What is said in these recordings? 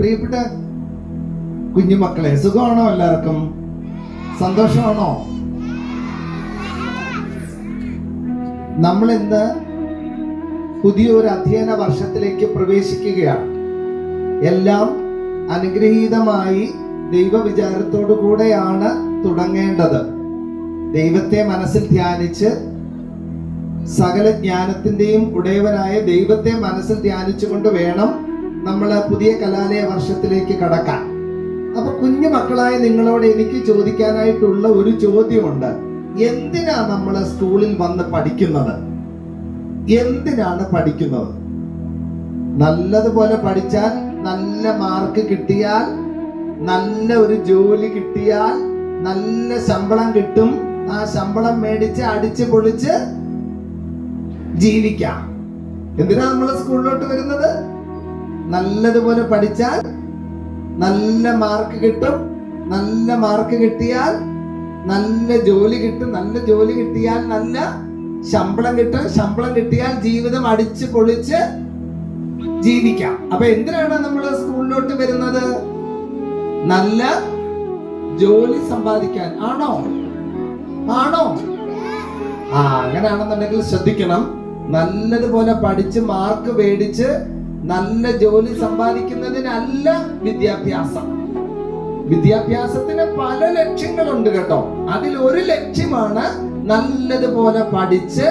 പ്രിയപ്പെട്ട കുഞ്ഞുമക്കളെ, സുഖമാണോ? എല്ലാവർക്കും സന്തോഷമാണോ? നമ്മൾ ഇന്ന് പുതിയൊരു അധ്യയന വർഷത്തിലേക്ക് പ്രവേശിക്കുകയാണ്. എല്ലാം അനുഗ്രഹീതമായി ദൈവവിചാരത്തോടു കൂടെയാണ് തുടങ്ങേണ്ടത്. ദൈവത്തെ മനസ്സിൽ ധ്യാനിച്ച്, സകല ജ്ഞാനത്തിന്റെയും ഉടയവനായ ദൈവത്തെ മനസ്സിൽ ധ്യാനിച്ചുകൊണ്ട് വേണം നമ്മൾ പുതിയ കലാലയ വർഷത്തിലേക്ക് കടക്കാൻ. അപ്പൊ കുഞ്ഞു മക്കളായ നിങ്ങളോട് എനിക്ക് ചോദിക്കാനായിട്ടുള്ള ഒരു ചോദ്യമുണ്ട്. എന്തിനാ നമ്മൾ സ്കൂളിൽ വന്ന് പഠിക്കുന്നത്? എന്തിനാണ് പഠിക്കുന്നത്? നല്ലതുപോലെ പഠിച്ചാൽ, നല്ല മാർക്ക് കിട്ടിയാൽ, നല്ല ഒരു ജോലി കിട്ടിയാൽ, നല്ല ശമ്പളം കിട്ടും. ആ ശമ്പളം മേടിച്ച് അടിച്ച് പൊളിച്ച് ജീവിക്കാം. എന്തിനാ നമ്മൾ സ്കൂളിലോട്ട് വരുന്നത്? നല്ലതുപോലെ പഠിച്ചാൽ നല്ല മാർക്ക് കിട്ടും, നല്ല മാർക്ക് കിട്ടിയാൽ നല്ല ജോലി കിട്ടും, നല്ല ജോലി കിട്ടിയാൽ നല്ല ശമ്പളം കിട്ടും, ശമ്പളം കിട്ടിയാൽ ജീവിതം അടിച്ച് പൊളിച്ച് ജീവിക്കാം. അപ്പൊ എന്തിനാണ് നമ്മൾ സ്കൂളിലോട്ട് വരുന്നത്? നല്ല ജോലി സമ്പാദിക്കാൻ ആണോ? അങ്ങനെയാണെന്നുണ്ടെങ്കിൽ ശ്രദ്ധിക്കണം. നല്ലതുപോലെ പഠിച്ച് മാർക്ക് മേടിച്ച് നല്ല ജോലി സമ്പാദിക്കുന്നതിനല്ല വിദ്യാഭ്യാസം. വിദ്യാഭ്യാസത്തിന് പല ലക്ഷ്യങ്ങളുണ്ട് കേട്ടോ. അതിൽ ഒരു ലക്ഷ്യമാണ് നല്ലതുപോലെ പഠിച്ച്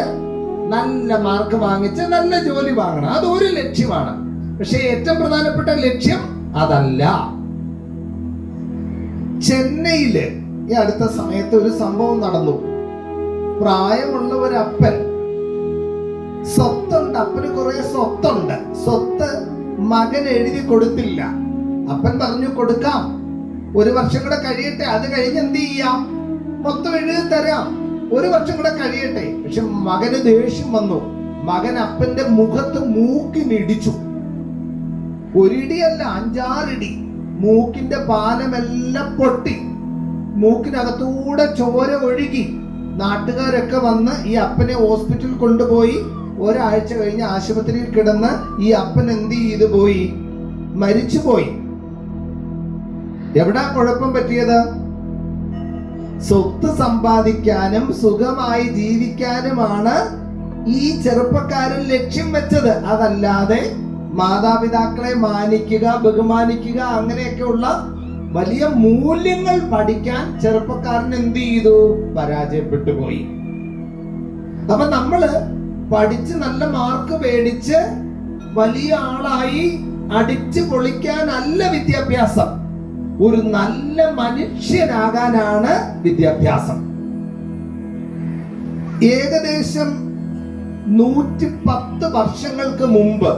നല്ല മാർക്ക് വാങ്ങിച്ച് നല്ല ജോലി വാങ്ങണം. അതൊരു ലക്ഷ്യമാണ്. പക്ഷെ ഏറ്റവും പ്രധാനപ്പെട്ട ലക്ഷ്യം അതല്ല. ചെന്നൈയില് ഈ അടുത്ത സമയത്ത് ഒരു സംഭവം നടന്നു. പ്രായമുള്ള ഒരു അപ്പൻ, സ്വത്തുണ്ട്, അപ്പന് കുറെ സ്വത്തുണ്ട്. സ്വത്ത് മകൻ എഴുതി കൊടുത്തില്ല. അപ്പൻ പറഞ്ഞു കൊടുക്കാം, ഒരു വർഷം കൂടെ കഴിയട്ടെ, അത് കഴിഞ്ഞ് എന്ത് ചെയ്യാം, മൊത്തം എഴുതി തരാം, ഒരു വർഷം കൂടെ കഴിയട്ടെ. പക്ഷെ മകന് ദേഷ്യം വന്നു. മകൻ അപ്പന്റെ മുഖത്ത് മൂക്കിനിടിച്ചു. ഒരിടിയല്ല, 5-6 ഇടി. മൂക്കിന്റെ പാലമെല്ലാം പൊട്ടി, മൂക്കിനകത്തൂടെ ചോര ഒഴുകി. നാട്ടുകാരൊക്കെ വന്ന് ഈ അപ്പനെ ഹോസ്പിറ്റലിൽ കൊണ്ടുപോയി. ഒരാഴ്ച കഴിഞ്ഞ് ആശുപത്രിയിൽ കിടന്ന് ഈ അപ്പൻ എന്ത് ചെയ്തു പോയി? മരിച്ചുപോയി. എവിടാ കുഴപ്പം പറ്റിയത്? സ്വത്ത് സമ്പാദിക്കാനും സുഖമായി ജീവിക്കാനുമാണ് ഈ ചെറുപ്പക്കാരൻ ലക്ഷ്യം വെച്ചത്. അതല്ലാതെ മാതാപിതാക്കളെ മാനിക്കുക, ബഹുമാനിക്കുക, അങ്ങനെയൊക്കെയുള്ള വലിയ മൂല്യങ്ങൾ പഠിക്കാൻ ചെറുപ്പക്കാരൻ എന്ത് ചെയ്തു? പരാജയപ്പെട്ടു പോയി. അപ്പൊ നമ്മള് പഠിച്ച് നല്ല മാർക്ക് മേടിച്ച് വലിയ ആളായി അടിച്ചു പൊളിക്കാനല്ല വിദ്യാഭ്യാസം. ഒരു നല്ല മനുഷ്യനാകാനാണ് വിദ്യാഭ്യാസം. ഏകദേശം 110 വർഷങ്ങൾക്ക് മുമ്പ്,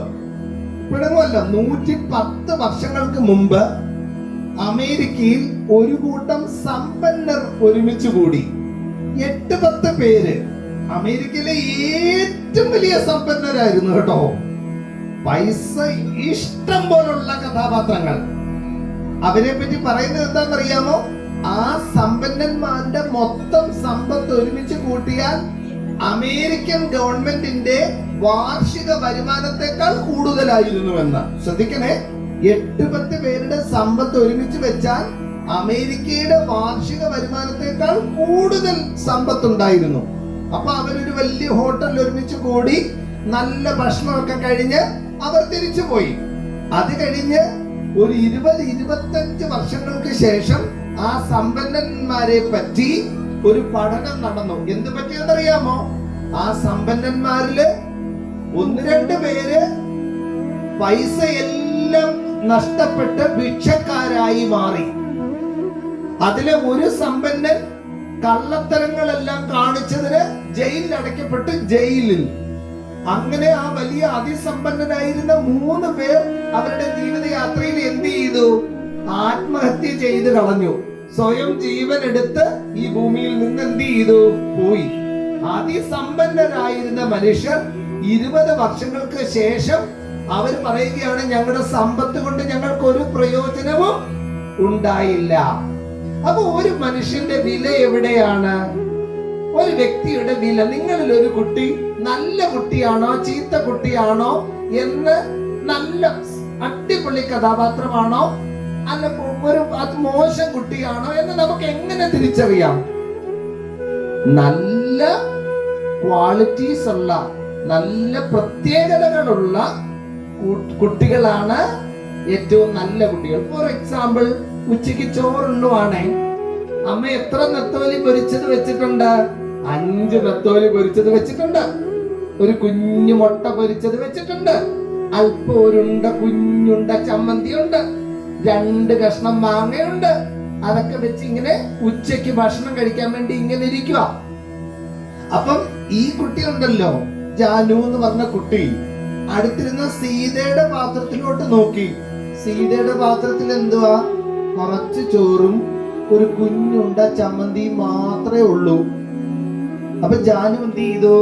ഇപ്പോഴൊന്നുമല്ല, 110 വർഷങ്ങൾക്ക് മുമ്പ് അമേരിക്കയിൽ ഒരു കൂട്ടം സമ്പന്നർ ഒരുമിച്ച് കൂടി. 8-10 പേര്. അമേരിക്കയിലെ ഏറ്റവും വലിയ സമ്പന്നരായിരുന്നു കേട്ടോ. പൈസ ഇഷ്ടം പോലുള്ള കഥാപാത്രങ്ങൾ. അവരെ പറ്റി പറയുന്നത് എന്താണെന്നറിയാമോ? ആ സമ്പന്നന്മാരുടെ മൊത്തം സമ്പത്ത് ഒരുമിച്ച് കൂട്ടിയാൽ അമേരിക്കൻ ഗവൺമെന്റിന്റെ വാർഷിക വരുമാനത്തെക്കാൾ കൂടുതലായിരുന്നുവെന്ന്. ശ്രദ്ധിക്കണേ, 8-10 പേരുടെ സമ്പത്ത് ഒരുമിച്ച് വെച്ചാൽ അമേരിക്കയുടെ വാർഷിക വരുമാനത്തെക്കാൾ കൂടുതൽ സമ്പത്തുണ്ടായിരുന്നു. അപ്പൊ അവരൊരു വലിയ ഹോട്ടലിൽ ഒരുമിച്ച് കൂടി നല്ല ഭക്ഷണമൊക്കെ കഴിഞ്ഞ് അവർ തിരിച്ചു പോയി. അത് കഴിഞ്ഞ് ഒരു 20-25 വർഷങ്ങൾക്ക് ശേഷം ആ സമ്പന്നന്മാരെ പറ്റി ഒരു പഠനം നടന്നു. എന്ത് പറ്റിയെന്നറിയാമോ? ആ സമ്പന്നന്മാരില് 1-2 പേര് പൈസ എല്ലാം നഷ്ടപ്പെട്ട് ഭിക്ഷക്കാരായി മാറി. അതിലെ ഒരു സമ്പന്നൻ കള്ളത്തരങ്ങളെല്ലാം കാണിച്ചതിന് ജയിലിൽ അടയ്ക്കപ്പെട്ട് ജയിലിൽ. അങ്ങനെ ആ വലിയ അതിസമ്പന്നനായിരുന്ന 3 പേർ അവരുടെ ജീവിതയാത്രയിൽ എന്ത് ചെയ്തു? ആത്മഹത്യ ചെയ്ത് കളഞ്ഞു. സ്വയം ജീവൻ എടുത്ത് ഈ ഭൂമിയിൽ നിന്ന് എന്ത് ചെയ്തു? പോയി. അതിസമ്പന്നരായിരുന്ന മനുഷ്യർ 20 വർഷങ്ങൾക്ക് ശേഷം അവർ പറയുകയാണ്, ഞങ്ങളുടെ സമ്പത്ത് കൊണ്ട് ഞങ്ങൾക്ക് ഒരു പ്രയോജനവും ഉണ്ടായില്ല. അപ്പൊ ഒരു മനുഷ്യന്റെ വില എവിടെയാണ്? ഒരു വ്യക്തിയുടെ വില. നിങ്ങളിൽ ഒരു കുട്ടി നല്ല കുട്ടിയാണോ ചീത്ത കുട്ടിയാണോ എന്ന് നല്ല അടിപൊളി കഥാപാത്രമാണോ അല്ല ഒരു മോശം കുട്ടിയാണോ എന്ന് നമുക്ക് എങ്ങനെ തിരിച്ചറിയാം? നല്ല ക്വാളിറ്റീസ് ഉള്ള, നല്ല പ്രത്യേകതകളുള്ള കുട്ടികളാണ് ഏറ്റവും നല്ല കുട്ടികൾ. ഫോർ എക്സാമ്പിൾ, ഉച്ചയ്ക്ക് ചോറുണ്ണുവാണേ, അമ്മ എത്ര നെത്തോലി പൊരിച്ചത് വെച്ചിട്ടുണ്ട്? 5 നെത്തോലി പൊരിച്ചത് വെച്ചിട്ടുണ്ട്. ഒരു കുഞ്ഞു മുട്ട പൊരിച്ചത് വെച്ചിട്ടുണ്ട്. അല്പം ഒരുണ്ട കുഞ്ഞുണ്ട ചമ്മന്തി ഉണ്ട്. 2 കഷ്ണം മാങ്ങയുണ്ട്. അതൊക്കെ വെച്ച് ഇങ്ങനെ ഉച്ചയ്ക്ക് ഭക്ഷണം കഴിക്കാൻ വേണ്ടി ഇങ്ങനെ ഇരിക്കുക. അപ്പം ഈ കുട്ടി ഉണ്ടല്ലോ, ജാനു എന്ന് പറഞ്ഞ കുട്ടി, അടുത്തിരുന്ന സീതയുടെ പാത്രത്തിലോട്ട് നോക്കി. സീതയുടെ പാത്രത്തിൽ എന്തുവാ? കുറച്ച് ചോറും ഒരു കുഞ്ഞുണ്ട ചമ്മന്തി മാത്രമേ ഉള്ളൂ. അപ്പൊ ജാനു എന്ത് ചെയ്തു?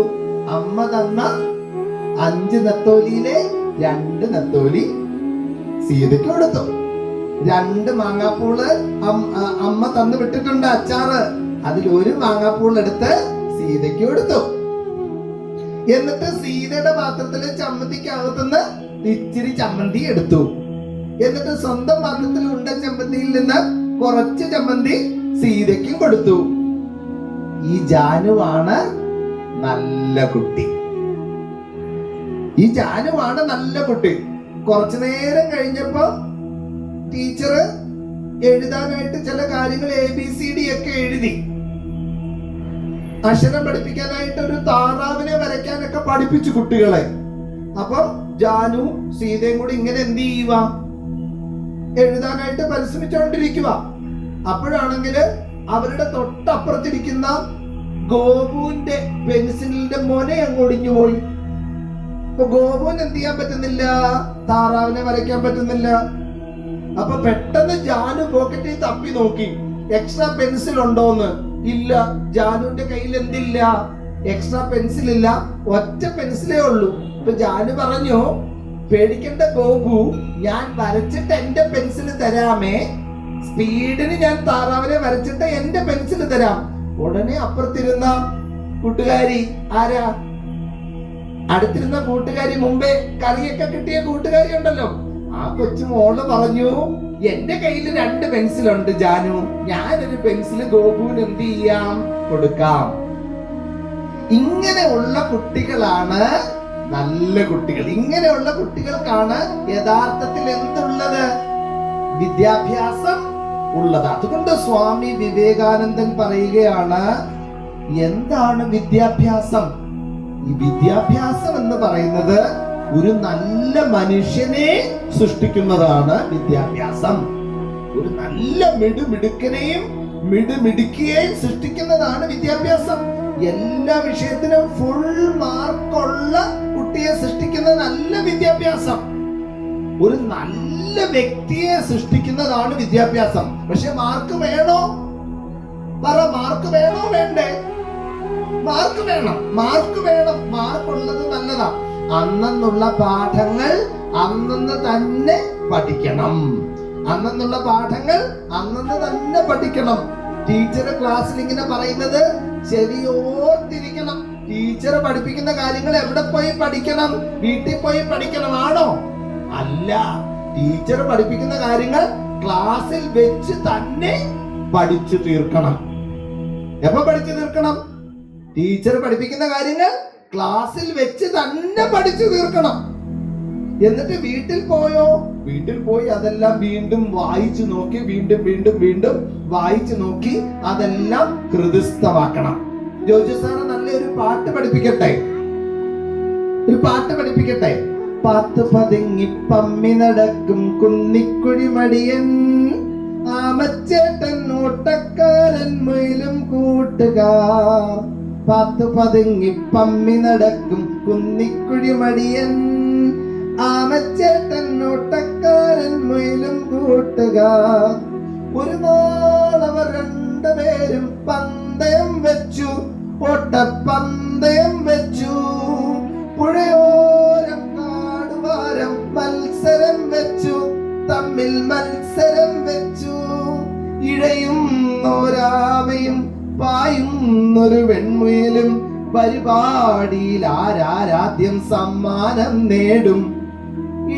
അമ്മ തന്ന 5 നെത്തോലിയിലെ 2 നെത്തോലി സീതയ്ക്ക് കൊടുത്തു. 2 മാങ്ങാപ്പൂള് അമ്മ തന്നു വിട്ടിട്ടുണ്ട്, അച്ചാറ്. അതിൽ 1 മാങ്ങാപ്പൂൾ എടുത്ത് സീതയ്ക്ക് കൊടുത്തു. എന്നിട്ട് സീതയുടെ പാത്രത്തിലെ ചമ്മന്തിക്കകത്തുനിന്ന് ഇച്ചിരി ചമ്മന്തി എടുത്തു. എന്നിട്ട് സ്വന്തം പാത്രത്തിൽ ഉണ്ട ചമ്മന്തിയിൽ നിന്ന് കുറച്ച് ചമ്മന്തി സീതയ്ക്കും കൊടുത്തു. ഈ ജാനുവാണ് നല്ല കുട്ടി. ഈ ജാനുവാണ് നല്ല കുട്ടി. കുറച്ചു നേരം കഴിഞ്ഞപ്പോ ടീച്ചർ എഴുതാനായിട്ട് ചില കാര്യങ്ങൾ ABCD ഒക്കെ എഴുതി. അക്ഷരം പഠിപ്പിക്കാനായിട്ട് ഒരു താറാവിനെ വരയ്ക്കാനൊക്കെ പഠിപ്പിച്ചു കുട്ടികളെ. അപ്പം ജാനു സീതയും കൂടി ഇങ്ങനെ എന്ത് ചെയ്യുക? എഴുതാനായിട്ട് പരിശ്രമിച്ചുകൊണ്ടിരിക്കുക. അപ്പോഴാണെങ്കില് അവരുടെ തൊട്ടപ്പുറത്തിരിക്കുന്ന ഗോപുവിന്റെ പെൻസിലിന്റെ മൊന അങ്ങ് ഒടിഞ്ഞു പോയി. അപ്പൊ ഗോപുവിന് എന്ത് ചെയ്യാൻ പറ്റുന്നില്ല? താറാവിനെ വരയ്ക്കാൻ പറ്റുന്നില്ല. അപ്പൊ പെട്ടെന്ന് ജാനു പോക്കറ്റിൽ തപ്പി നോക്കി, എക്സ്ട്രാ പെൻസിൽ ഉണ്ടോന്ന്. ഇല്ല. ജാനുവിന്റെ കയ്യിൽ എന്തില്ല? എക്സ്ട്രാ പെൻസിൽ ഇല്ല. ഒറ്റ പെൻസിലേ ഉള്ളൂ. അപ്പൊ ജാനു പറഞ്ഞു, പേടിക്കേണ്ട ഗോപു, ഞാൻ വരച്ചിട്ട് എന്റെ പെൻസിൽ തരാമേ. സ്പീഡിന് ഞാൻ താറാവിനെ വരച്ചിട്ട് എന്റെ പെൻസിൽ തരാം. ഉടനെ അപ്പുറത്തിരുന്ന കൂട്ടുകാരി, ആരാ? അടുത്തിരുന്ന കൂട്ടുകാരി, മുമ്പേ കറിയൊക്കെ കിട്ടിയ കൂട്ടുകാരി ഉണ്ടല്ലോ, ആ കൊച്ചു മോള് പറഞ്ഞു, എന്റെ കയ്യിൽ 2 പെൻസിലുണ്ട് ജാനു, ഞാനൊരു പെൻസിൽ ഗോപുവിന് എന്ത് ചെയ്യാം? കൊടുക്കാം. ഇങ്ങനെയുള്ള കുട്ടികളാണ് നല്ല കുട്ടികൾ. ഇങ്ങനെയുള്ള കുട്ടികൾക്കാണ് യഥാർത്ഥത്തിൽ എന്തുള്ളത്? വിദ്യാഭ്യാസം ഉള്ളത്. അതുകൊണ്ട് സ്വാമി വിവേകാനന്ദൻ പറയുകയാണ്, എന്താണ് വിദ്യാഭ്യാസം? ഈ വിദ്യാഭ്യാസം എന്ന് പറയുന്നത് ഒരു നല്ല മനുഷ്യനെ സൃഷ്ടിക്കുന്നതാണ് വിദ്യാഭ്യാസം. ഒരു നല്ല മിടുമിടുക്കനെയും മിടുമിടുക്കിയെയും സൃഷ്ടിക്കുന്നതാണ് വിദ്യാഭ്യാസം. എല്ലാ വിഷയത്തിനും ഫുൾ മാർക്കുള്ള കുട്ടിയെ സൃഷ്ടിക്കുന്നതല്ല വിദ്യാഭ്യാസം. ഒരു നല്ല വ്യക്തിയെ സൃഷ്ടിക്കുന്നതാണ് വിദ്യാഭ്യാസം. പക്ഷെ മാർക്ക് വേണോ? പറ, മാർക്ക് വേണോ വേണ്ടേ? മാർക്ക് വേണം. മാർക്ക് വേണം. മാർക്കുള്ളത് നല്ലതാ. അന്നുള്ള പാഠങ്ങൾ അന്നന്ന് തന്നെ പഠിക്കണം. അന്നുള്ള പാഠങ്ങൾ അന്നന്ന് തന്നെ പഠിക്കണം. ടീച്ചർ ക്ലാസ്സിൽ ഇങ്ങനെ പറയുന്നത് ചെവിയോർത്തിരിക്കണം. ടീച്ചർ പഠിപ്പിക്കുന്ന കാര്യങ്ങൾ എവിടെ പോയി പഠിക്കണം? വീട്ടിൽ പോയി പഠിക്കണം ആണോ? അല്ല. ടീച്ചർ പഠിപ്പിക്കുന്ന കാര്യങ്ങൾ ക്ലാസ്സിൽ വെച്ച് തന്നെ പഠിച്ചു തീർക്കണം. എപ്പോ പഠിച്ചു തീർക്കണം? ടീച്ചർ പഠിപ്പിക്കുന്ന കാര്യങ്ങൾ ക്ലാസ്സിൽ വെച്ച് തന്നെ പഠിച്ചു തീർക്കണം. എന്നിട്ട് വീട്ടിൽ പോയോ? വീട്ടിൽ പോയി അതെല്ലാം വീണ്ടും വായിച്ചു നോക്കി, വീണ്ടും വീണ്ടും വീണ്ടും വായിച്ചു നോക്കി അതെല്ലാം ഹൃദിസ്ഥമാക്കണം. ജോജു സാറ് നല്ലൊരു പാട്ട് പഠിപ്പിക്കട്ടെ. ഒരു പാട്ട് പഠിപ്പിക്കട്ടെ. പാത്ത് പതുങ്ങി പമ്മി നടക്കും കുന്നിക്കുഴി മടിയൻ, ആമച്ചേട്ടൻ ഓട്ടക്കാരൻ മുയിലും കൂട്ടുകാർ. പാത്ത് പതുങ്ങി പമ്മി നടക്കും കുന്നിക്കുഴി മടിയൻ, ആമച്ചേട്ടൻ ഓട്ടക്കാരൻ മുയിലും കൂട്ടുകാർ. ഒരു നാളവർ 2 പേരും പന്തയം വെച്ചു, ഓട്ടപ്പന്തയം വെച്ചു. പുഴയോരം കാടുവാരം മത്സരം വെച്ചു, തമ്മിൽ മത്സരം വെച്ചു. ഇഴയുന്നൊരാമയും പായുന്നൊരു വെൺമുയിലും, പരിപാടിയിൽ ആരാരാദ്യം സമ്മാനം നേടും.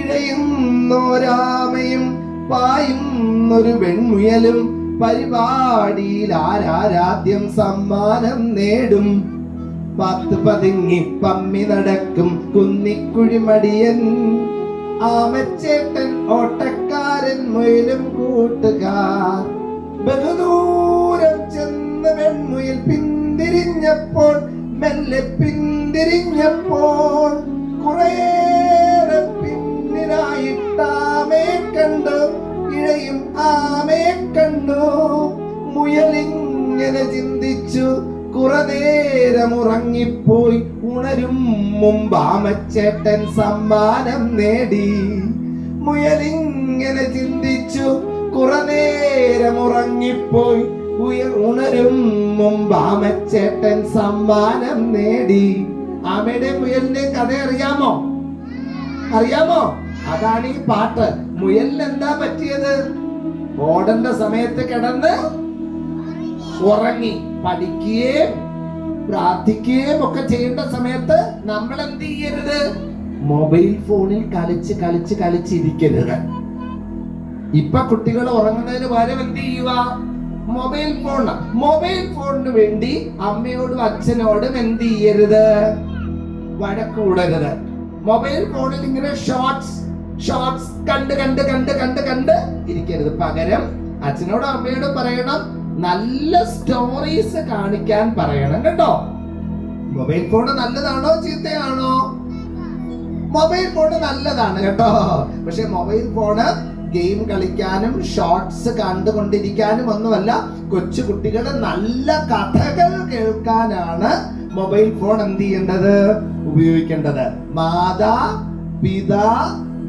ഇഴയുന്നോരാമയും പായുന്നൊരു വെൺമുയലും പരിപാടിയിൽ ആരാരാദ്യം സമ്മാനം നേടും. പത്ത് പതുങ്ങി പമ്മി നടക്കും കുന്നിക്കുഴിമടിയൻ ആമച്ചേട്ടൻ ഓട്ടക്കാരൻ മുയലും കൂട്ടുകാർ. ബഹുദൂരം ചെന്ന് വെൺമുയൽ പിന്തിരിഞ്ഞപ്പോൾ മെല്ലെ പിന്തിരിഞ്ഞപ്പോൾ കുറേറെ പിന്നിലായിട്ടാമേ കണ്ടു ഇഴയും ആമേ കണ്ടു. മുയലിങ്ങനെ ചിന്തിച്ചു കുറെ നേരം ഉറങ്ങിപ്പോയി. ഉണരും മുമ്പ് ആമച്ചേട്ടൻ സമ്മാനം നേടി. മുയലിങ്ങനെ ചിന്തിച്ചു കുറെ നേരം ഉറങ്ങിപ്പോയി. ഉണരും മുമ്പ് ആമച്ചേട്ടൻ സമ്മാനം നേടി. ആമയുടെ മുയലിന്റെ കഥ അറിയാമോ? അറിയാമോ? അതാണ് ഈ പാട്ട്. മുയലിന് എന്താ പറ്റിയത്? ഓടേണ്ട സമയത്ത് കിടന്ന് ഉറങ്ങി. പഠിക്കുകയും പ്രാർത്ഥിക്കുകയും ഒക്കെ ചെയ്യേണ്ട സമയത്ത് നമ്മൾ എന്ത് ചെയ്യരുത്? മൊബൈൽ ഫോണിൽ കളിച്ചിരിക്കരുത്. ഇപ്പൊ കുട്ടികൾ ഉറങ്ങുന്നതിന് പകരം എന്ത് ചെയ്യുക? മൊബൈൽ ഫോണിന് വേണ്ടി അമ്മയോടും അച്ഛനോടും എന്ത് ചെയ്യരുത്? വഴക്കൂടരുത്. മൊബൈൽ ഫോണിൽ ഇങ്ങനെ ഷോർട്സ് കണ്ട് ഇരിക്കരുത്. പകരം അച്ഛനോടും അമ്മയോടും പറയണം, നല്ല സ്റ്റോറീസ് കാണിക്കാൻ പറയണം കേട്ടോ. മൊബൈൽ ഫോൺ നല്ലതാണോ ചീത്തയാണോ? മൊബൈൽ ഫോൺ നല്ലതാണ് കേട്ടോ. പക്ഷെ മൊബൈൽ ഫോണ് ഗെയിം കളിക്കാനും ഷോർട്സ് കണ്ടുകൊണ്ടിരിക്കാനും ഒന്നുമല്ല. കൊച്ചു കുട്ടികൾ നല്ല കഥകൾ കേൾക്കാനാണ് മൊബൈൽ ഫോൺ എന്ത് ചെയ്യേണ്ടത്? ഉപയോഗിക്കേണ്ടത്. മാതാ പിതാ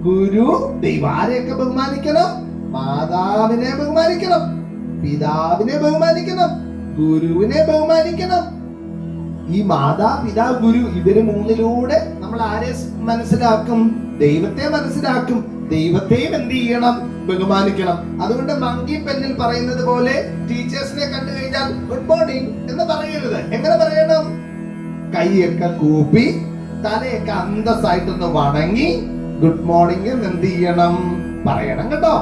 ഗുരു ദൈവം ആരെയൊക്കെ ബഹുമാനിക്കണം? മാതാവിനെ ബഹുമാനിക്കണം, പിതാവിനെ ബഹുമാനിക്കണം, ഗുരുവിനെ ബഹുമാനിക്കണം. ഈ മാതാ പിതാ ഗുരു ഇവര് മൂന്നിലൂടെ നമ്മൾ ആരെ മനസ്സിലാക്കും? ദൈവത്തെ മനസ്സിലാക്കും. ദൈവത്തെയും എന്ത് ചെയ്യണം? ബഹുമാനിക്കണം. അതുകൊണ്ട് മങ്കി പെന്നിൽ പറയുന്നത് പോലെ ടീച്ചേഴ്സിനെ കണ്ടു കഴിഞ്ഞാൽ ഗുഡ് മോർണിംഗ് എന്ന് പറയരുത്. എങ്ങനെ പറയണം? കൈയൊക്കെ കൂപ്പി തലയൊക്കെ അന്തസ്സായിട്ടൊന്ന് വണങ്ങി ഗുഡ് മോർണിംഗ് എന്ന് എന്ത് ചെയ്യണം? പറയണം കേട്ടോ.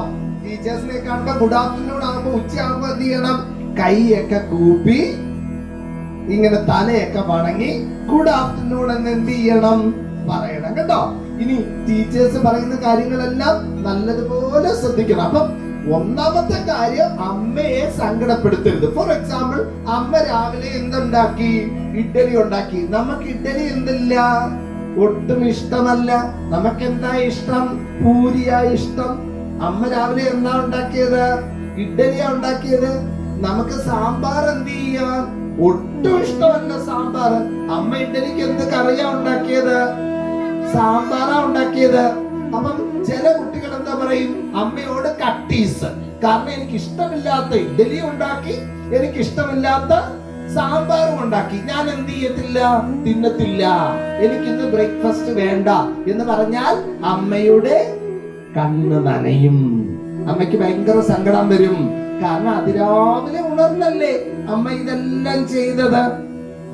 ടീച്ചേഴ്സിനെ കാണുമ്പോ ഗുഡ് ആഫ്റ്റർനൂൺ ആകുമ്പോ ഉച്ചയാകുമ്പോ എന്ത് ചെയ്യണം? കൈയൊക്കെ കൂപ്പി ഇങ്ങനെ തലയൊക്കെ വണങ്ങി ഗുഡ് ആഫ്റ്റർനൂൺ എന്ന് എന്ത് ചെയ്യണം? പറയണം കേട്ടോ. ഇനി ടീച്ചേഴ്സ് പറയുന്ന കാര്യങ്ങളെല്ലാം നല്ലതുപോലെ ശ്രദ്ധിക്കണം. അപ്പം ഒന്നാമത്തെ കാര്യം, അമ്മയെ സങ്കടപ്പെടുത്തരുത്. ഫോർ എക്സാമ്പിൾ, അമ്മ രാവിലെ എന്തുണ്ടാക്കി? ഇഡ്ഡലി ഉണ്ടാക്കി. നമുക്ക് ഇഡ്ഡലി എന്തില്ല? ഒട്ടും ഇഷ്ടമല്ല. നമുക്ക് എന്താ ഇഷ്ടം? പൂരിയാ ഇഷ്ടം. അമ്മ രാവിലെ എന്താ ഉണ്ടാക്കിയത്? ഇഡ്ഡലിയാ ഉണ്ടാക്കിയത്. നമുക്ക് സാമ്പാർ എന്ത് ചെയ്യാം? ഒട്ടും ഇഷ്ടമല്ല സാമ്പാർ. അമ്മ ഇഡ്ഡലിക്ക് എന്ത് കറിയാ ഉണ്ടാക്കിയത്? സാമ്പാറാ ഉണ്ടാക്കിയത്. അപ്പം ചില കുട്ടികൾ എന്താ പറയും? അമ്മയോട് കട്ടീസ്. കാരണം എനിക്ക് ഇഷ്ടമില്ലാത്ത ഇഡ്ഡലി ഉണ്ടാക്കി, എനിക്ക് ഇഷ്ടമില്ലാത്ത സാമ്പാറും ഉണ്ടാക്കി, ഞാൻ എന്ത് ചെയ്യത്തില്ല? തിന്നത്തില്ല. എനിക്കിന്ന് ബ്രേക്ക്ഫാസ്റ്റ് വേണ്ട എന്ന് പറഞ്ഞാൽ അമ്മയുടെ കണ്ണ് നനയും. അമ്മയ്ക്ക് ഭയങ്കര സങ്കടം വരും. കാരണം അതിരാവിലെ ഉണർന്നല്ലേ അമ്മ ഇതെല്ലാം ചെയ്തത്.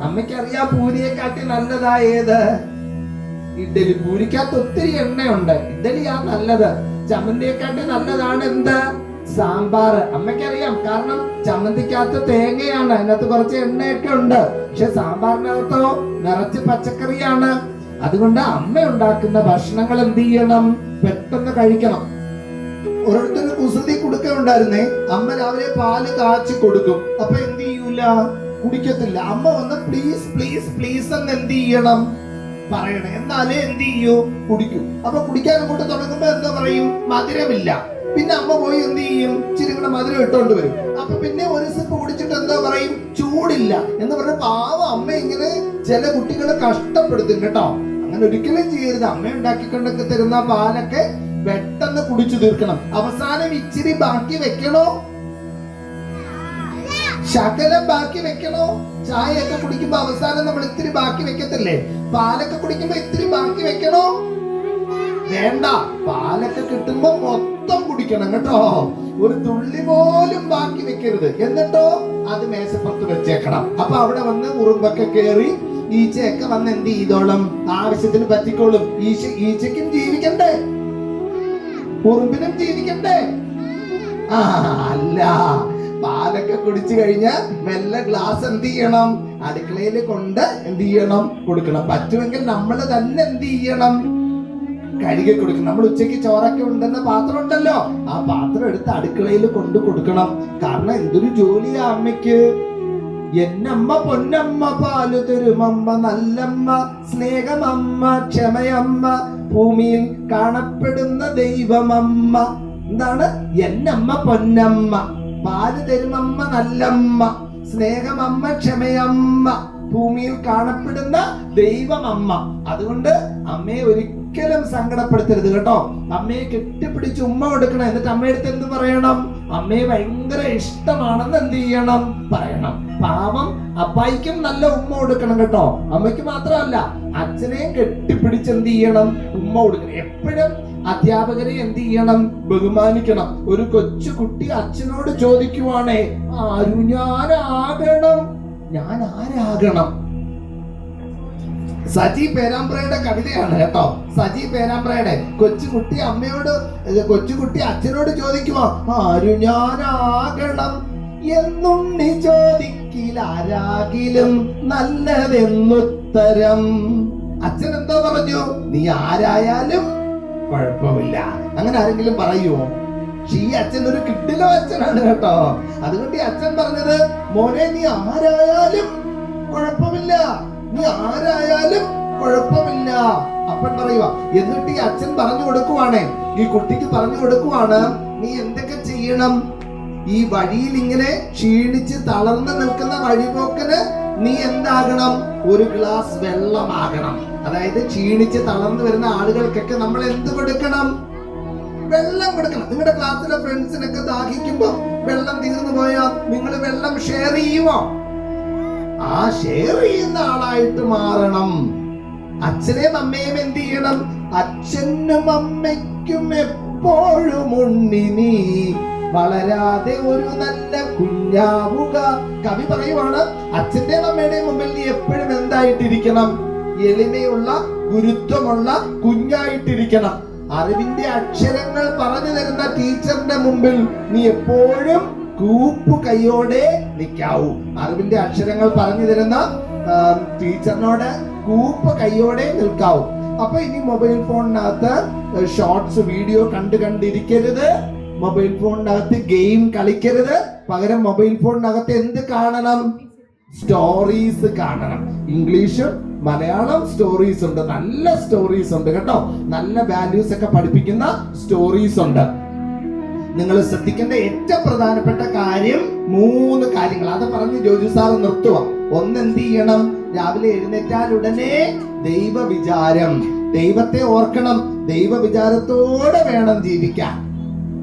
അമ്മയ്ക്കറിയാം പൂരിയെക്കാട്ടി നല്ലതായത് ഇഡ്ഡലി. പൂരിക്കകത്ത് ഒത്തിരി എണ്ണയുണ്ട്, ഇഡ്ഡലിയാ നല്ലത്. ചമ്മന്തിയെക്കാട്ടി നല്ലതാണ് എന്ത്? സാമ്പാർ. അമ്മയ്ക്കറിയാം, കാരണം ചമ്മന്തിക്കകത്ത് തേങ്ങയാണ്, അതിനകത്ത് കുറച്ച് എണ്ണയൊക്കെ ഉണ്ട്. പക്ഷെ സാമ്പാറിനകത്തോ നിറച്ച് പച്ചക്കറിയാണ്. അതുകൊണ്ട് അമ്മ ഉണ്ടാക്കുന്ന ഭക്ഷണങ്ങൾ എന്ത് ചെയ്യണം? പെട്ടെന്ന് കഴിക്കണം. ഒരിടത്തൊരു കുസൃതി കുടുക്കുണ്ടായിരുന്നേ. അമ്മ രാവിലെ പാല് കാച്ചി കൊടുക്കും. അപ്പൊ എന്ത് ചെയ്യൂല? കുടിക്കത്തില്ല. അമ്മ വന്ന് പ്ലീസ് പ്ലീസ് പ്ലീസ് എന്ന് എന്ത് ചെയ്യണം? പറയണേ. എന്നാലേ എന്ത് ചെയ്യൂ? കുടിക്കൂ. അപ്പൊ കുടിക്കാൻ അങ്ങോട്ട് തുടങ്ങുമ്പോ എന്താ പറയും? മധുരമില്ല. പിന്നെ അമ്മ പോയി എന്ത് ചെയ്യും? ഇച്ചിരി കൂടെ മധുരം ഇട്ടോണ്ട് വരും. അപ്പൊ പിന്നെ ഒരു സിപ്പ് കുടിച്ചിട്ട് എന്താ പറയും? ചൂടില്ല എന്ന് പറഞ്ഞ പാവ അമ്മ ഇങ്ങനെ ചില കുട്ടികളെ കഷ്ടപ്പെടുത്തും കേട്ടോ. അങ്ങനെ ഒരിക്കലും ചെയ്യരുത്. അമ്മ ഉണ്ടാക്കിക്കൊണ്ടൊക്കെ തരുന്ന പാലൊക്കെ പെട്ടെന്ന് കുടിച്ചു തീർക്കണം. അവസാനം ഇച്ചിരി ബാക്കി വെക്കണോ? ശകലം ബാക്കി വെക്കണോ? ചായയൊക്കെ കുടിക്കുമ്പോ അവസാനം നമ്മൾ ഇത്തിരി ബാക്കി വെക്കത്തില്ലേ? പാലൊക്കെ കുടിക്കുമ്പോ ഇത്തിരി ബാക്കി വെക്കണോ? വേണ്ട. പാലൊക്കെ കിട്ടുമ്പോ മൊത്തം കുടിക്കണം കേട്ടോ. ഒരു തുള്ളി പോലും ബാക്കി വെക്കരുത്. എന്നിട്ടോ അത് മേശപ്പുറത്ത് വെച്ചേക്കണം. അപ്പൊ അവിടെ വന്ന് ഉറുമ്പൊക്കെ കേറി ഈച്ചയൊക്കെ വന്ന് എന്ത് ചെയ്തോളും? ആവശ്യത്തിന് പറ്റിക്കോളും. ഈച്ചയ്ക്കും ജീവിക്കണ്ടേ? ഉറുമ്പിനും ജീവിക്കണ്ടേ? അല്ല, പാലൊക്കെ കുടിച്ചു കഴിഞ്ഞാൽ മെല്ലെ ഗ്ലാസ് എന്ത് ചെയ്യണം? അടുക്കളയിൽ കൊണ്ട് എന്ത് ചെയ്യണം? കൊടുക്കണം. പറ്റുമെങ്കിൽ നമ്മൾ തന്നെ എന്ത് ചെയ്യണം? കഴുകി കൊടുക്കണം. നമ്മൾ ഉച്ചയ്ക്ക് ചോറൊക്കെ ഉണ്ടെന്ന പാത്രം ഉണ്ടല്ലോ, ആ പാത്രം എടുത്ത് അടുക്കളയിൽ കൊണ്ട് കൊടുക്കണം. കാരണം എന്തൊരു ജോലിയാ അമ്മയ്ക്ക്. എന്നമ്മ പൊന്നമ്മ പാലു തരുമമ്മ, നല്ലമ്മ സ്നേഹമമ്മ ക്ഷമയമ്മ, ഭൂമിയിൽ കാണപ്പെടുന്ന ദൈവമമ്മ. എന്താണ്? എന്നമ്മ പൊന്നമ്മ, പാല് തരുമമ്മ നല്ലമ്മ, സ്നേഹമമ്മ ക്ഷമയമ്മ, ഭൂമിയിൽ കാണപ്പെടുന്ന ദൈവമമ്മ. അതുകൊണ്ട് അമ്മയെ ഒരിക്കലും സങ്കടപ്പെടുത്തരുത് കേട്ടോ. അമ്മയെ കെട്ടിപ്പിടിച്ച് ഉമ്മ കൊടുക്കണം. എന്നിട്ട് അമ്മയെടുത്ത് എന്ത് പറയണം? അമ്മയെ ഭയങ്കര ഇഷ്ടമാണെന്ന് എന്ത് ചെയ്യണം? പറയണം. പാവം അപ്പായിക്കും നല്ല ഉമ്മ കൊടുക്കണം കേട്ടോ. അമ്മയ്ക്ക് മാത്രമല്ല, അച്ഛനെയും കെട്ടിപ്പിടിച്ച് എന്ത് ചെയ്യണം? ഉമ്മ കൊടുക്കണം. എപ്പോഴും അധ്യാപകരെ എന്ത് ചെയ്യണം? ബഹുമാനിക്കണം. ഒരു കൊച്ചു കുട്ടി അച്ഛനോട് ചോദിക്കുവാണേ, ആരു ഞാനാകണം? ഞാൻ ആരാകണം? സജി പേരാമ്പ്രയുടെ കവിതയാണ് കേട്ടോ. സജി പേരാമ്പ്രയുടെ. കൊച്ചുകുട്ടി അമ്മയോട്, കൊച്ചുകുട്ടി അച്ഛനോട് ചോദിക്കുവാ, ആരു ഞാനാകണം എന്നുണ്ണി ചോദിക്കിലാരാകിലും നല്ലതെന്നുത്തരം. അച്ഛൻ എന്താ പറഞ്ഞു? നീ ആരായാലും കുഴപ്പമില്ല. അങ്ങനെ ആരെങ്കിലും പറയുമോ? ഈ അച്ഛൻ ഒരു കിട്ടിലോ അച്ഛനാണ് കേട്ടോ. അതുകൊണ്ട് ഈ അച്ഛൻ പറഞ്ഞത്, മോനെ നീ ആരായാലും കുഴപ്പമില്ല, നീ ആരായാലും കുഴപ്പമില്ല. അപ്പൻ പറയുക. എന്നിട്ട് ഈ അച്ഛൻ പറഞ്ഞു കൊടുക്കുവാണേ, ഈ കുട്ടിക്ക് പറഞ്ഞു കൊടുക്കുവാണ്, നീ എന്തൊക്കെ ചെയ്യണം? ഈ വഴിയിൽ ഇങ്ങനെ ക്ഷീണിച്ച് തളർന്നു നിൽക്കുന്ന വഴിപോക്കന് നീ എന്താകണം? ഒരു ഗ്ലാസ് വെള്ളമാകണം. അതായത് ക്ഷീണിച്ച് തളർന്നു വരുന്ന ആളുകൾക്കൊക്കെ നമ്മൾ എന്ത് കൊടുക്കണം? വെള്ളം കൊടുക്കണം. നിങ്ങളുടെ ക്ലാസ്സിലെ ഫ്രണ്ട്സിനൊക്കെ ദാഹിക്കുമ്പോ വെള്ളം തീർന്നു പോയാൽ നിങ്ങൾ വെള്ളം ഷെയർ ചെയ്യുമോ? ആ ഷെയർ ചെയ്യുന്ന ആളായിട്ട് മാറണം. അച്ഛനെയും അമ്മയും എന്ത് ചെയ്യണം? അച്ഛനും അമ്മയ്ക്കും എപ്പോഴും ഉണ്ണി നീ വളരാതെ ഒരു നല്ല കുഞ്ഞാവുക. കവി പറയുവാണ്, അച്ഛന്റെയും അമ്മയുടെയും മുമ്പിൽ നീ എപ്പോഴും എന്തായിട്ടിരിക്കണം? എളിമയുള്ള ഗുരുത്വമുള്ള കുഞ്ഞായിട്ടിരിക്കണം. അറിവിന്റെ അക്ഷരങ്ങൾ പറഞ്ഞു തരുന്ന ടീച്ചറിന്റെ മുമ്പിൽ നീ എപ്പോഴും കൂപ്പു കൈയോടെ നിൽക്കാവൂ. അറിവിന്റെ അക്ഷരങ്ങൾ പറഞ്ഞു തരുന്ന ടീച്ചറിനോട് കൂപ്പ് കൈയോടെ നിൽക്കാവൂ. അപ്പൊ ഇനി മൊബൈൽ ഫോണിനകത്ത് ഷോർട്സ് വീഡിയോ കണ്ടിരിക്കരുത്. മൊബൈൽ ഫോണിനകത്ത് ഗെയിം കളിക്കരുത്. പകരം മൊബൈൽ ഫോണിനകത്ത് എന്ത് കാണണം? സ്റ്റോറീസ് കാണണം. ഇംഗ്ലീഷും മലയാളം സ്റ്റോറീസ് ഉണ്ട്. നല്ല സ്റ്റോറീസ് ഉണ്ട് കേട്ടോ. നല്ല വാല്യൂസ് ഒക്കെ പഠിപ്പിക്കുന്ന സ്റ്റോറീസ് ഉണ്ട്. നിങ്ങൾ ശ്രദ്ധിക്കേണ്ട ഏറ്റവും പ്രധാനപ്പെട്ട കാര്യം 3 കാര്യങ്ങൾ. അത് പറഞ്ഞ് ജോജു സാർ നിർത്തുക. ഒന്ന്, എന്ത് ചെയ്യണം? രാവിലെ എഴുന്നേറ്റാൽ ഉടനെ ദൈവവിചാരം. ദൈവത്തെ ഓർക്കണം. ദൈവവിചാരത്തോടെ വേണം ജീവിക്കാൻ.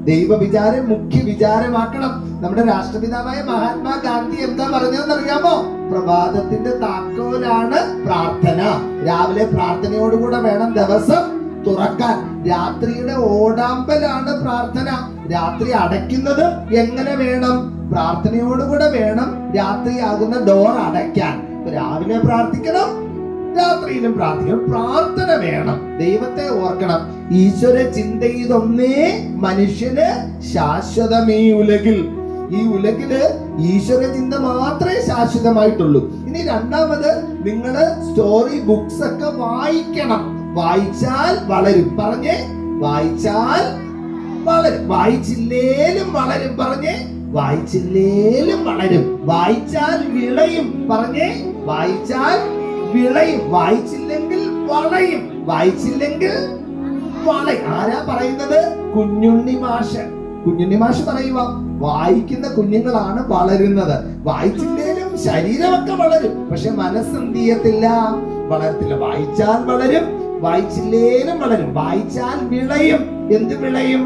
ദൈവവിചാരം മുഖ്യ വിചാരമാക്കണം. നമ്മുടെ രാഷ്ട്രപിതാവായ മഹാത്മാഗാന്ധി എന്താ പറഞ്ഞതെന്നറിയാമോ? പ്രഭാതത്തിന്റെ താക്കോലാണ് പ്രാർത്ഥന. രാവിലെ പ്രാർത്ഥനയോടുകൂടെ വേണം ദിവസം തുറക്കാൻ. രാത്രിയുടെ ഓടാമ്പലാണ് പ്രാർത്ഥന. രാത്രി അടയ്ക്കുന്നത് എങ്ങനെ വേണം? പ്രാർത്ഥനയോടുകൂടെ വേണം രാത്രിയാകുന്ന ഡോർ അടയ്ക്കാൻ. രാവിലെ പ്രാർത്ഥിക്കണം, രാത്രിയിലും പ്രാർത്ഥിക്കണം. പ്രാർത്ഥന വേണം. ദൈവത്തെ ഓർക്കണം. ഈശ്വര ചിന്ത ഇതൊന്നേ മനുഷ്യന് ശാശ്വതമേ ഉലകിൽ. ഈ ഉലകില് ഈശ്വര ചിന്ത മാത്രമേ ശാശ്വതമായിട്ടുള്ളൂ. ഇനി രണ്ടാമത്, നിങ്ങള് സ്റ്റോറി ബുക്സ് ഒക്കെ വായിക്കണം. വായിച്ചാൽ വളരും. പറഞ്ഞേ, വായിച്ചാൽ വളരും. വായിച്ചില്ലേലും വളരും. പറഞ്ഞേ, വായിച്ചില്ലേലും വളരും. വായിച്ചാൽ വിളയും. പറഞ്ഞേ, വായിച്ചാൽ വിളയും. വായിച്ചില്ലെങ്കിൽ വളയും. വായിച്ചില്ലെങ്കിൽ വളയും. ആരാ പറയുന്നത്? കുഞ്ഞുണ്ണി മാഷ്. കുഞ്ഞുണ്ണി മാഷ് പറയുക, വായിക്കുന്ന കുഞ്ഞുങ്ങളാണ് വളരുന്നത്. വായിച്ചില്ലേലും ശരീരമൊക്കെ വളരും, പക്ഷെ മനസ്സെന്ത് ചെയ്യത്തില്ല? വളരത്തില്ല. വായിച്ചാൽ വളരും, വായിച്ചില്ലേലും വളരും. വായിച്ചാൽ വിളയും. എന്ത് വിളയും?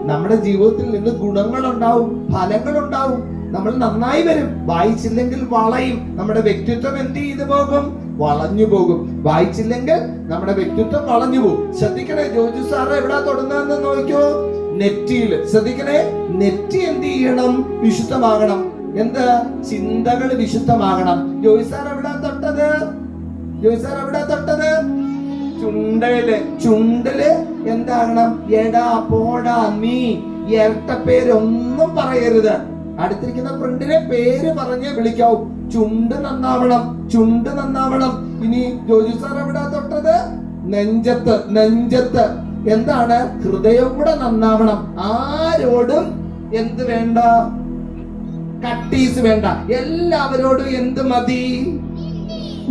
നമ്മുടെ ജീവിതത്തിൽ നിന്ന് ഗുണങ്ങളുണ്ടാവും, ഫലങ്ങളുണ്ടാവും. നമ്മൾ നന്നായി വരും. വായിച്ചില്ലെങ്കിൽ വളയും. നമ്മുടെ വ്യക്തിത്വം എന്ത് ചെയ്തു പോകും? വളഞ്ഞു പോകും. വായിച്ചില്ലെങ്കിൽ നമ്മുടെ വ്യക്തിത്വം വളഞ്ഞു പോകും. ശ്രദ്ധിക്കണേ. ജോജു സാറ് എവിടാ തൊടുന്നതെന്ന് നോക്കിയോ? നെറ്റിയിൽ. ശ്രദ്ധിക്കണേ. നെറ്റി എന്ത് ചെയ്യണം? വിശുദ്ധമാകണം. എന്ത്? ചിന്തകൾ വിശുദ്ധമാകണം. ജോയ് സാർ എവിടാ തൊട്ടത്? ജോയ് സാർ എവിടാ തൊട്ടത്? ചുണ്ടല് എന്താകണം? എടാ, പോടാ, നീ, ഇരട്ട പേരൊന്നും പറയരുത്. അടുത്തിരിക്കുന്ന ഫ്രണ്ടിനെ പേര് പറഞ്ഞ് വിളിക്കാവൂ. ചുണ്ട് നന്നാവണം. ഇനി ജോജു സാർ എവിടാ തൊട്ടത്? നെഞ്ചത്ത്. എന്താണ്? ഹൃദയം കൂടെ നന്നാവണം. ആരോടും എന്ത് വേണ്ട? കട്ടീസ് വേണ്ട. എല്ലാവരോടും എന്ത് മതി?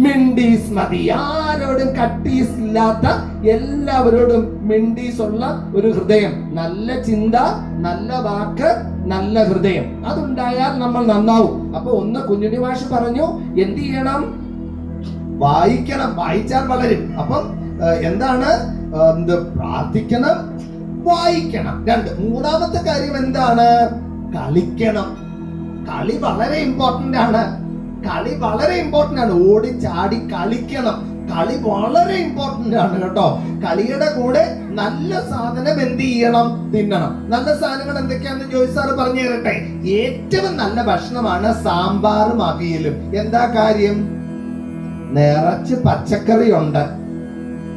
മിണ്ടീസ് മതി. ആരോടും കട്ടീസ് ഇല്ലാത്ത, എല്ലാവരോടും മിണ്ടീസ് ഉള്ള ഒരു ഹൃദയം. നല്ല ചിന്ത, നല്ല വാക്ക്, നല്ല ഹൃദയം, അതുണ്ടായാൽ നമ്മൾ നന്നാവും. അപ്പൊ ഒന്ന് കുഞ്ഞുണ്ണി മാഷ് പറഞ്ഞു, എന്ത് ചെയ്യണം? വായിക്കണം. വായിച്ചാൽ വളരും. അപ്പം എന്താണ്? പ്രാർത്ഥിക്കണം, വായിക്കണം. മൂന്നാമത്തെ കാര്യം എന്താണ്? കളിക്കണം. കളി വളരെ ഇമ്പോർട്ടന്റ് ആണ്. ഓടി ചാടി കളിക്കണം. കളി വളരെ ഇമ്പോർട്ടന്റ് ആണ് കേട്ടോ. കളിയുടെ കൂടെ നല്ല സാധനം എന്ത് ചെയ്യണം? തിന്നണം. നല്ല സാധനങ്ങൾ എന്തൊക്കെയാണെന്ന് ജോയ് സാറ് പറഞ്ഞു തരട്ടെ. ഏറ്റവും നല്ല ഭക്ഷണമാണ് സാമ്പാറും അവിയലും. എന്താ കാര്യം? നിറച്ച് പച്ചക്കറി ഉണ്ട്.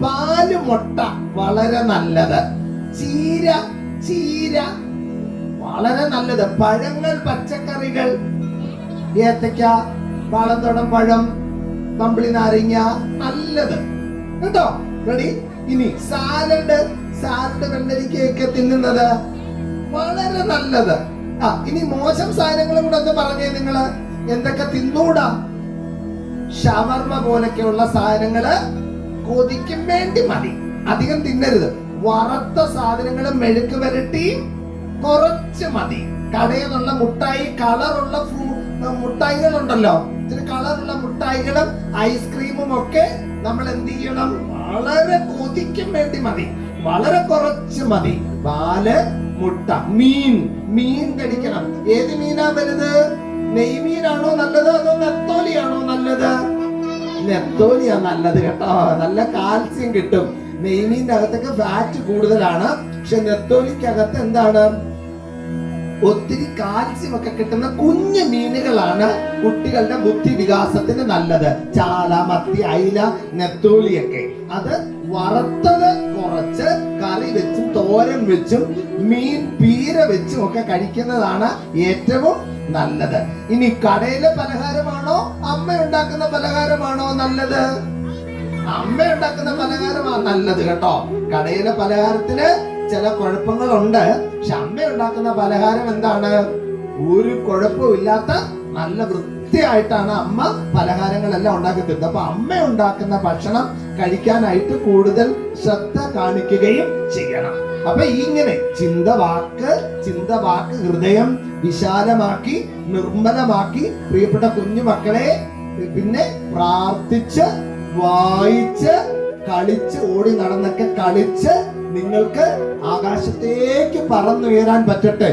പാല്, മുട്ട വളരെ നല്ലത്. ചീര വളരെ നല്ലത്. പഴങ്ങൾ, പച്ചക്കറികൾ, ഏത്തക്ക, പാളത്തോടം പഴം, കമ്പിളി നാരങ്ങ, നല്ലത് കേട്ടോ. റെഡി? ഇനി സാലഡ് വെള്ളരിക്കയൊക്കെ തിന്നുന്നത് വളരെ നല്ലത്. ഇനി മോശം സാധനങ്ങളും കൂടെ ഒന്ന് പറഞ്ഞേ നിങ്ങള്. എന്തൊക്കെ തിന്നൂടാ? ഷവർമ പോലൊക്കെയുള്ള സാധനങ്ങള് കൊതിക്കും വേണ്ടി മതി, അധികം തിന്നരുത്. വറുത്ത സാധനങ്ങള്, മെഴുക്ക് വരട്ടി കുറച്ച് മതി. കടയിൽ നിന്നുള്ള മുട്ടായി, കളറുള്ള മുട്ടായികൾ ഉണ്ടല്ലോ, ഇച്ചിരി കളറുള്ള മുട്ടായികളും ഐസ്ക്രീമും ഒക്കെ നമ്മൾ എന്ത് ചെയ്യണം? വളരെ കൊതിക്കും വേണ്ടി മതി, വളരെ കുറച്ച് മതി. പാല്, മുട്ട, മീൻ കഴിക്കണം. ഏത് മീനാ വലുത്? നെയ്മീനാണോ നല്ലത്, അതോ നെത്തോലിയാണോ നല്ലത്? നെത്തോലിയാ നല്ലത് കേട്ടോ. നല്ല കാൽസ്യം കിട്ടും. നെയ്മീന്റെ അകത്തൊക്കെ ഫാറ്റ് കൂടുതലാണ്. പക്ഷെ നെത്തോലിക്കകത്ത് എന്താണ്? ഒത്തിരി കാൽസ്യം ഒക്കെ കിട്ടുന്ന കുഞ്ഞു മീനുകളാണ് കുട്ടികളുടെ ബുദ്ധി വികാസത്തിന് നല്ലത്. ചാള, മത്തി, അയില, നെത്തോലിയൊക്കെ. അത് വറുത്തത് കുറച്ച്, കറി വെച്ചും തോരൻ വെച്ചും മീൻ പീര വെച്ചും ഒക്കെ കഴിക്കുന്നതാണ് ഏറ്റവും നല്ലത്. ഇനി കടയിലെ പലഹാരമാണോ അമ്മ ഉണ്ടാക്കുന്ന പലഹാരമാണോ നല്ലത്? അമ്മ ഉണ്ടാക്കുന്ന പലഹാരമാണ് നല്ലത് കേട്ടോ. കടയിലെ പലഹാരത്തിന് ചില കുഴപ്പങ്ങളുണ്ട്. പക്ഷെ അമ്മ ഉണ്ടാക്കുന്ന പലഹാരം എന്താണ്? ഒരു കുഴപ്പമില്ലാത്ത നല്ല വൃത്തിയായിട്ടാണ് അമ്മ പലഹാരങ്ങളെല്ലാം ഉണ്ടാക്കി തരുന്നത്. അപ്പൊ അമ്മ ഉണ്ടാക്കുന്ന ഭക്ഷണം കഴിക്കാനായിട്ട് കൂടുതൽ ശ്രദ്ധ കാണിക്കുകയും ചെയ്യണം. അപ്പൊ ഇങ്ങനെ ചിന്ത, വാക്ക്, ഹൃദയം വിശാലമാക്കി, നിർമ്മലമാക്കി, പ്രിയപ്പെട്ട കുഞ്ഞു മക്കളെ, പിന്നെ പ്രാർത്ഥിച്ച്, വായിച്ച്, കളിച്ച്, ഓടി നടന്നൊക്കെ കളിച്ച് നിങ്ങൾക്ക് ആകാശത്തേക്ക് പറന്നുയരാൻ പറ്റട്ടെ.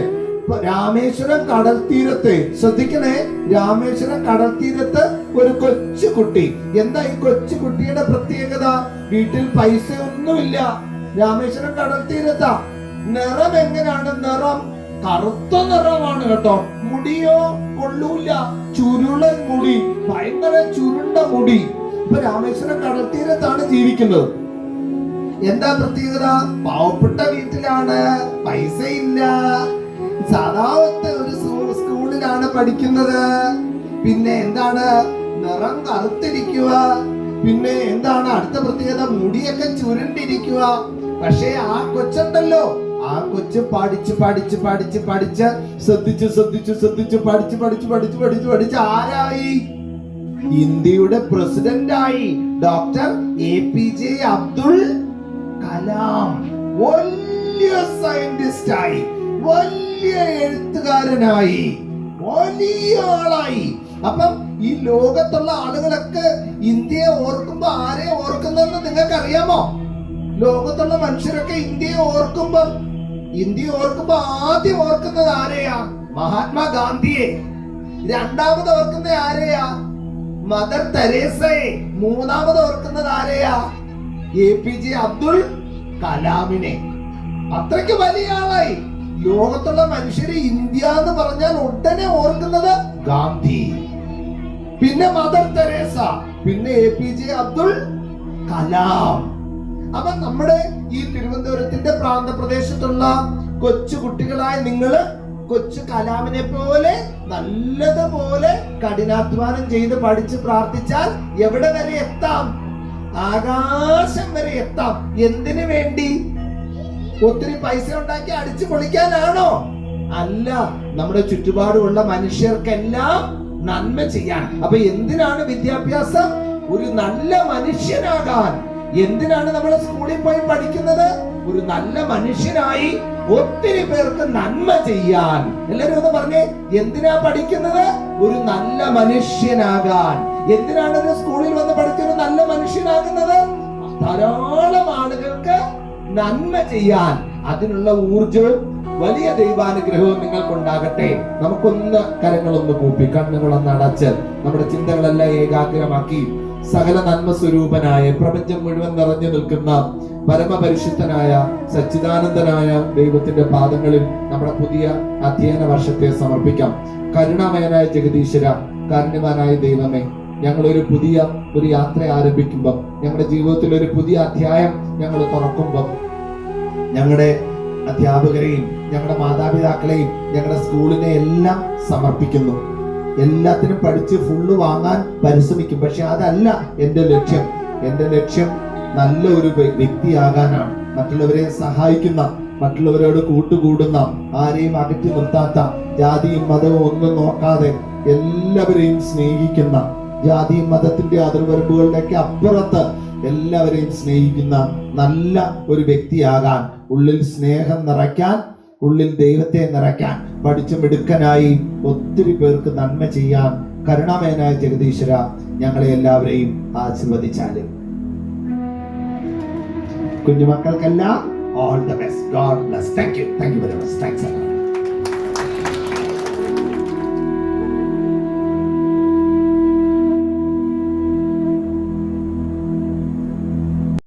രാമേശ്വരം കടൽ തീരത്ത് ശ്രദ്ധിക്കണേ. രാമേശ്വരം കടൽ തീരത്ത് ഒരു കൊച്ചു കുട്ടി. എന്താ ഈ കൊച്ചു കുട്ടിയുടെ പ്രത്യേകത? വീട്ടിൽ പൈസ ഒന്നുമില്ല. രാമേശ്വരം കടൽ തീരത്താ. നിറം എങ്ങനെയാണ്? നിറം കറുത്ത നിറമാണ് കേട്ടോ. മുടിയോ കൊള്ളൂല, ചുരുളൻ മുടി, ഭയങ്കര ചുരുണ്ട മുടി. ഇപ്പൊ രാമേശ്വരം കടൽ തീരത്താണ് ജീവിക്കുന്നത്. എന്താ പ്രത്യേകത? പാവപ്പെട്ട വീട്ടിലാണ്, പൈസ ഇല്ല, സാധാരണ ഒരു സ്കൂളിലാണ് പഠിക്കുന്നത്. പിന്നെ എന്താണ്? നിറം കറുത്തിരിക്കുക. പിന്നെ എന്താണ് അടുത്ത പ്രത്യേകത? മുടിയൊക്കെ ചുരുണ്ടിരിക്കുക. പക്ഷേ ആ കൊച്ചുണ്ടല്ലോ, ആ കൊച്ച് പഠിച്ച് ശ്രദ്ധിച്ച് ആരായി? ഇന്ത്യയുടെ പ്രസിഡന്റ് ആയി. Doctor APJ Abdul Kalam. വലിയ സയന്റിസ്റ്റ് ആയി, വലിയ എഴുത്തുകാരനായി, വലിയ ആളായി. അപ്പം ഈ ലോകത്തുള്ള ആളുകളൊക്കെ ഇന്ത്യയെ ഓർക്കുമ്പോ ആരെ ഓർക്കുന്നതെന്ന് നിങ്ങൾക്ക് അറിയാമോ? ലോകത്തുള്ള മനുഷ്യരൊക്കെ ഇന്ത്യയെ ഓർക്കുമ്പോ ആദ്യം ഓർക്കുന്നത് ആരെയാ? മഹാത്മാഗാന്ധിയെ. രണ്ടാമത് ഓർക്കുന്നത് ആരെയാ? മദർ തെരേസയെ. മൂന്നാമത് ഓർക്കുന്നത് ആരെയാ? APJ അബ്ദുൾ കലാമിനെ. അത്രയ്ക്ക് വലിയ ആളായി. ലോകത്തുള്ള മനുഷ്യര് ഇന്ത്യ എന്ന് പറഞ്ഞാൽ ഉടനെ ഓർക്കുന്നത് ഗാന്ധി, പിന്നെ മദർ തെരേസ, പിന്നെ APJ അബ്ദുൾ കലാം. അപ്പൊ നമ്മുടെ ഈ തിരുവനന്തപുരത്തിന്റെ പ്രാന്തപ്രദേശത്തുള്ള കൊച്ചു കുട്ടികളായ നിങ്ങള് കൊച്ചു കലാമിനെ പോലെ നല്ലതുപോലെ കഠിനാധ്വാനം ചെയ്ത് പഠിച്ച് പ്രാർത്ഥിച്ചാൽ എവിടെ വരെ എത്താം? ആകാശം വരെ എത്താം. എന്തിനു വേണ്ടി? ഒത്തിരി പൈസ ഉണ്ടാക്കി അടിച്ചു പൊളിക്കാനാണോ? അല്ല, നമ്മുടെ ചുറ്റുപാടുമുള്ള മനുഷ്യർക്കെല്ലാം നന്മ ചെയ്യാൻ. അപ്പൊ എന്തിനാണ് വിദ്യാഭ്യാസം? ഒരു നല്ല മനുഷ്യനാകാൻ. എന്തിനാണ് നമ്മൾ സ്കൂളിൽ പോയി പഠിക്കുന്നത്? ഒരു നല്ല മനുഷ്യനായി ഒത്തിരി പേർക്ക് നന്മ ചെയ്യാൻ. എല്ലാരും ഒന്ന് പറഞ്ഞേ, എന്തിനാ പഠിക്കുന്നത്? ഒരു നല്ല മനുഷ്യനാകാൻ. എന്തിനാണ് ഒരു സ്കൂളിൽ വന്ന് പഠിച്ചൊരു നല്ല മനുഷ്യനാകുന്നത്? ധാരാളം ആളുകൾക്ക് നന്മ ചെയ്യാൻ. അതിനുള്ള ഊർജവും വലിയ ദൈവാനുഗ്രഹവും നിങ്ങൾക്കുണ്ടാകട്ടെ. നമുക്കൊന്ന് കരങ്ങളൊന്ന് കൂപ്പി കണ്ണുകളൊന്ന് അടച്ച് നമ്മുടെ ചിന്തകളെല്ലാം ഏകാഗ്രമാക്കി സകല നന്മ സ്വരൂപനായ പ്രപഞ്ചം മുഴുവൻ നിറഞ്ഞു നിൽക്കുന്ന പരമപരിശുദ്ധനായ സച്ചിദാനന്ദനായ ദൈവത്തിന്റെ പാദങ്ങളിൽ നമ്മുടെ പുതിയ അധ്യയന വർഷത്തെ സമർപ്പിക്കാം. കരുണാമയനായ ജഗദീശ്വര, കാരുണ്യവാനായ ദൈവമേ, ഞങ്ങളൊരു പുതിയ യാത്ര ആരംഭിക്കുമ്പോൾ, ഞങ്ങളുടെ ജീവിതത്തിൽ ഒരു പുതിയ അധ്യായം ഞങ്ങൾ തുറക്കുമ്പോൾ, ഞങ്ങളുടെ അധ്യാപകരെയും ഞങ്ങളുടെ മാതാപിതാക്കളെയും ഞങ്ങളുടെ സ്കൂളിനെ എല്ലാം സമർപ്പിക്കുന്നു. എല്ലാത്തിനും പഠിച്ച് ഫുള്ള് വാങ്ങാൻ പരിശ്രമിക്കും. പക്ഷെ അതല്ല എൻ്റെ ലക്ഷ്യം. എൻ്റെ ലക്ഷ്യം നല്ല ഒരു വ്യക്തിയാകാനാണ്. മറ്റുള്ളവരെ സഹായിക്കുന്ന, മറ്റുള്ളവരോട് കൂട്ടുകൂടുന്ന, ആരെയും അകറ്റി നിർത്താത്ത, ജാതിയും മതവും ഒന്നും നോക്കാതെ എല്ലാവരെയും സ്നേഹിക്കുന്ന, ജാതിയും മതത്തിന്റെ അതിർവരമ്പുകളുടെയൊക്കെ അപ്പുറത്ത് എല്ലാവരെയും സ്നേഹിക്കുന്ന നല്ല ഒരു വ്യക്തിയാകാൻ, ഉള്ളിൽ സ്നേഹം നിറയ്ക്കാൻ, ഉള്ളിൽ ദൈവത്തെ നിറയ്ക്കാൻ, പഠിച്ചു മിടുക്കനായി ഒത്തിരി പേർക്ക് നന്മ ചെയ്യാൻ കരുണാമയനായ ജഗദീശ്വര ഞങ്ങളെ എല്ലാവരെയും ആശീർവദിച്ചാലും. കുഞ്ഞുമക്കൾക്കെല്ലാം all the best. God bless. Thank you very much. Thanks.